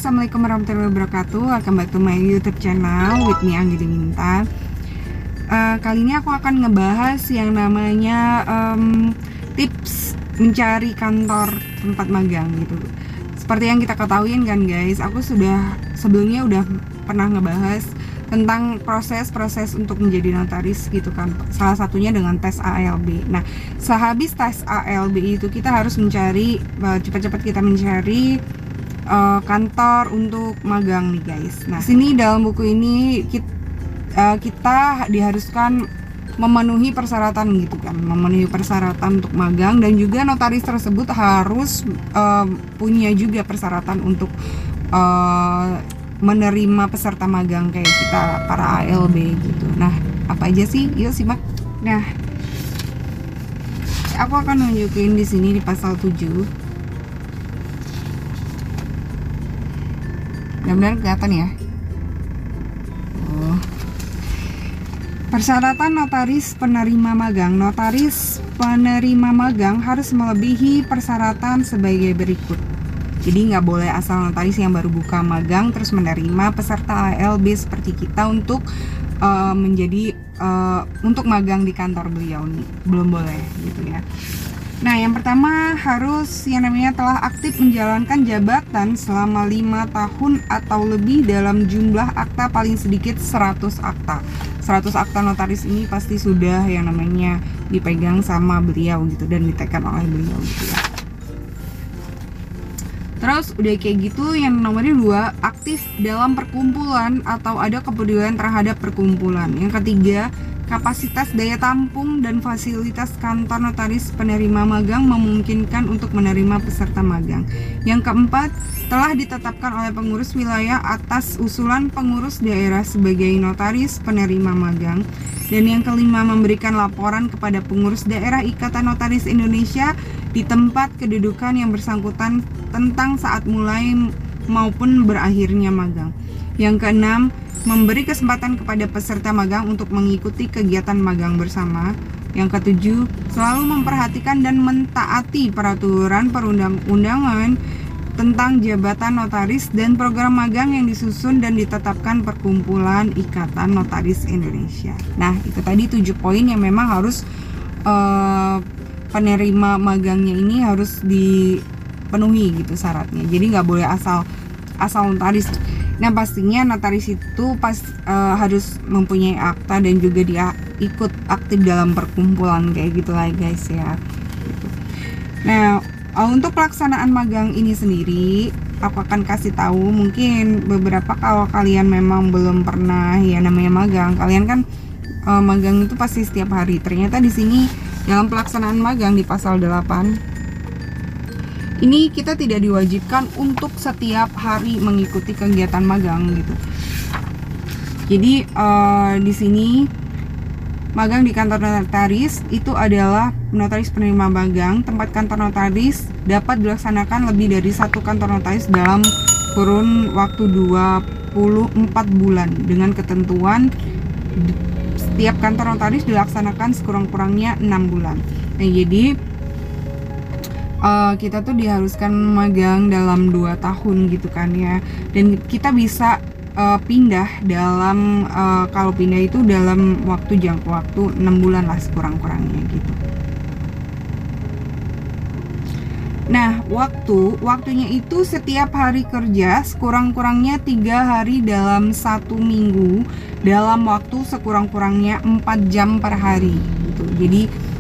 assalamualaikum warahmatullahi wabarakatuh. Welcome back to my YouTube channel with me Anggi Diminta. Kali ini aku akan ngebahas yang namanya tips mencari kantor tempat magang gitu. Seperti yang kita ketahui kan guys, aku sebelumnya udah pernah ngebahas tentang proses untuk menjadi notaris gitu kan. Salah satunya dengan tes ALB. Nah, sehabis tes ALB itu kita harus mencari cepat-cepat kita mencari kantor untuk magang nih guys. Nah, sini dalam buku ini kita diharuskan memenuhi persyaratan gitu kan, memenuhi persyaratan untuk magang, dan juga notaris tersebut harus punya juga persyaratan untuk menerima peserta magang kayak kita para ALB gitu. Nah, apa aja sih? Yuk simak. Nah, aku akan nunjukin di sini di pasal 7. Mudah-mudahan kelihatan ya. Persyaratan notaris penerima magang. Notaris penerima magang harus melebihi persyaratan sebagai berikut. Jadi nggak boleh asal notaris yang baru buka magang terus menerima peserta ALB seperti kita untuk untuk magang di kantor beliau nih, belum boleh gitu ya. Nah, yang pertama harus yang namanya telah aktif menjalankan jabatan selama 5 tahun atau lebih dalam jumlah akta paling sedikit 100 akta. 100 akta notaris ini pasti sudah yang namanya dipegang sama beliau gitu dan ditekan oleh beliau gitu ya. Terus udah kayak gitu, yang nomor 2, aktif dalam perkumpulan atau ada kepedulian terhadap perkumpulan. Yang ketiga, kapasitas daya tampung dan fasilitas kantor notaris penerima magang memungkinkan untuk menerima peserta magang. Yang keempat, telah ditetapkan oleh pengurus wilayah atas usulan pengurus daerah sebagai notaris penerima magang. Dan yang kelima, memberikan laporan kepada pengurus daerah Ikatan Notaris Indonesia di tempat kedudukan yang bersangkutan tentang saat mulai maupun berakhirnya magang. Yang keenam, memberi kesempatan kepada peserta magang untuk mengikuti kegiatan magang bersama. Yang ketujuh, selalu memperhatikan dan mentaati peraturan perundang-undangan tentang jabatan notaris dan program magang yang disusun dan ditetapkan Perkumpulan Ikatan Notaris Indonesia. Nah, itu tadi 7 poin yang memang harus penerima magangnya ini harus dipenuhi gitu syaratnya. Jadi nggak boleh asal notaris. Nah, pastinya notaris itu harus mempunyai akta dan juga dia ikut aktif dalam perkumpulan kayak gitu lah guys ya gitu. Nah, untuk pelaksanaan magang ini sendiri aku akan kasih tahu, mungkin beberapa kalau kalian memang belum pernah ya namanya magang, kalian kan magang itu pasti setiap hari. Ternyata di sini dalam pelaksanaan magang di pasal 8 ini kita tidak diwajibkan untuk setiap hari mengikuti kegiatan magang gitu. Jadi di sini magang di kantor notaris itu adalah notaris penerima magang. Tempat kantor notaris dapat dilaksanakan lebih dari 1 kantor notaris dalam kurun waktu 24 bulan dengan ketentuan setiap kantor notaris dilaksanakan sekurang-kurangnya 6 bulan. Nah, jadi kita tuh diharuskan magang dalam 2 tahun gitu kan ya. Dan kita bisa pindah dalam kalau pindah itu dalam jangka waktu 6 bulan lah sekurang-kurangnya gitu. Nah, waktunya itu setiap hari kerja sekurang-kurangnya 3 hari dalam 1 minggu dalam waktu sekurang-kurangnya 4 jam per hari gitu. Jadi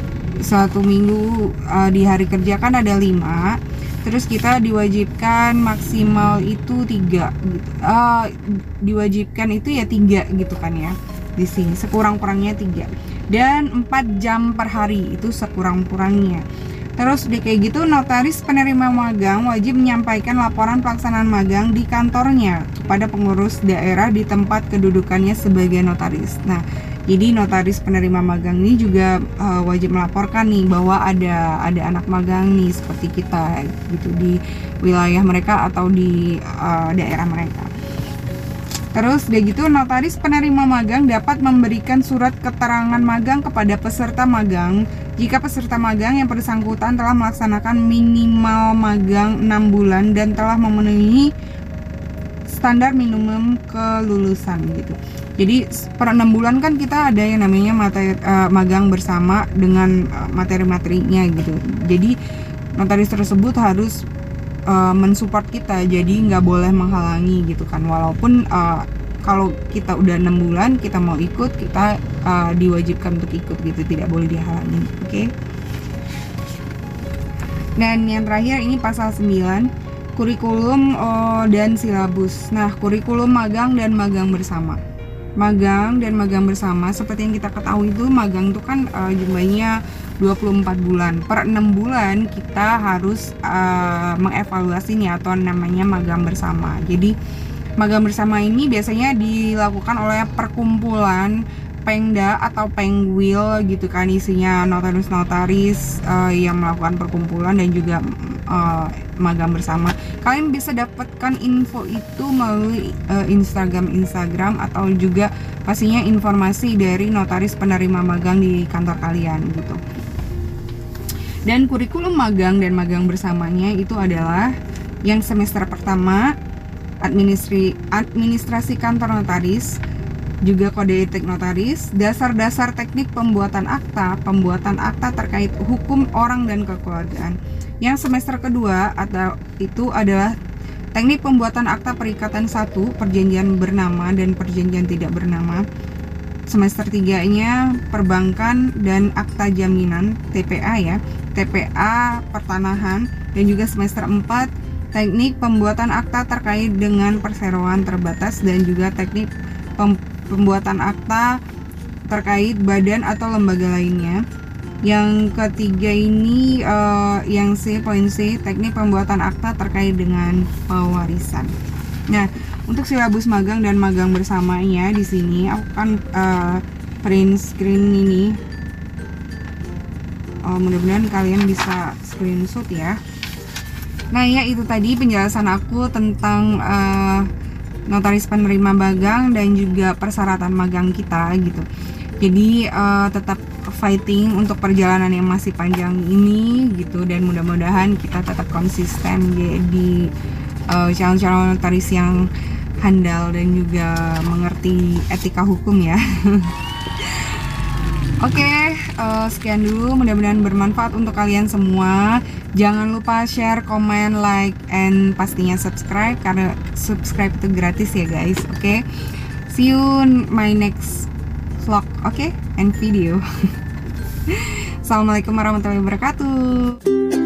1 minggu di hari kerja kan ada 5. Terus kita diwajibkan maksimal itu 3 gitu. Diwajibkan itu ya 3 gitu kan ya. Di sini sekurang-kurangnya 3. Dan 4 jam per hari itu sekurang-kurangnya. Terus kayak gitu, notaris penerima magang wajib menyampaikan laporan pelaksanaan magang di kantornya kepada pengurus daerah di tempat kedudukannya sebagai notaris. Nah, jadi notaris penerima magang ini juga wajib melaporkan nih bahwa ada anak magang nih seperti kita gitu di wilayah mereka atau di daerah mereka. Terus udah gitu, notaris penerima magang dapat memberikan surat keterangan magang kepada peserta magang jika peserta magang yang bersangkutan telah melaksanakan minimal magang 6 bulan dan telah memenuhi standar minimum kelulusan gitu. Jadi per 6 bulan kan kita ada yang namanya magang bersama dengan materi-materinya gitu. Jadi notaris tersebut harus mensupport kita, jadi nggak boleh menghalangi gitu kan. Walaupun kalau kita udah 6 bulan kita mau ikut, kita diwajibkan untuk ikut gitu, tidak boleh dihalangi. Oke. Dan yang terakhir ini pasal 9, kurikulum dan silabus. Nah, kurikulum magang dan magang bersama. Magang dan magang bersama, seperti yang kita ketahui itu magang itu kan jumlahnya 24 bulan. Per 6 bulan kita harus mengevaluasi nih atau namanya magang bersama. Jadi magang bersama ini biasanya dilakukan oleh perkumpulan Pengda atau Pengwil gitu kan, isinya notaris-notaris yang melakukan perkumpulan dan juga magang bersama. Kalian bisa dapatkan info itu melalui Instagram atau juga pastinya informasi dari notaris penerima magang di kantor kalian gitu. Dan kurikulum magang dan magang bersamanya itu adalah yang semester pertama administrasi kantor notaris, juga kode etik notaris, dasar-dasar teknik pembuatan akta terkait hukum orang dan kekeluargaan. Yang semester kedua itu adalah teknik pembuatan akta perikatan 1, perjanjian bernama dan perjanjian tidak bernama. Semester 3-nya perbankan dan akta jaminan, TPA ya, TPA pertanahan. Dan juga semester 4 teknik pembuatan akta terkait dengan perseroan terbatas dan juga teknik pembuatan akta terkait badan atau lembaga lainnya. Yang ketiga ini yang C, poin C, teknik pembuatan akta terkait dengan pewarisan. Nah, untuk silabus magang dan magang bersamanya di sini aku akan print screen ini. Mudah-mudahan kalian bisa screenshot ya. Nah, ya itu tadi penjelasan aku tentang notaris penerima magang dan juga persyaratan magang kita gitu. Jadi tetap fighting untuk perjalanan yang masih panjang ini gitu, dan mudah-mudahan kita tetap konsisten di calon-calon notaris yang handal dan juga mengerti etika hukum ya. Oke, sekian dulu, mudah-mudahan bermanfaat untuk kalian semua. Jangan lupa share, komen, like, and pastinya subscribe, karena subscribe itu gratis ya guys. Oke, see you in my next vlog, and video. Assalamualaikum warahmatullahi wabarakatuh.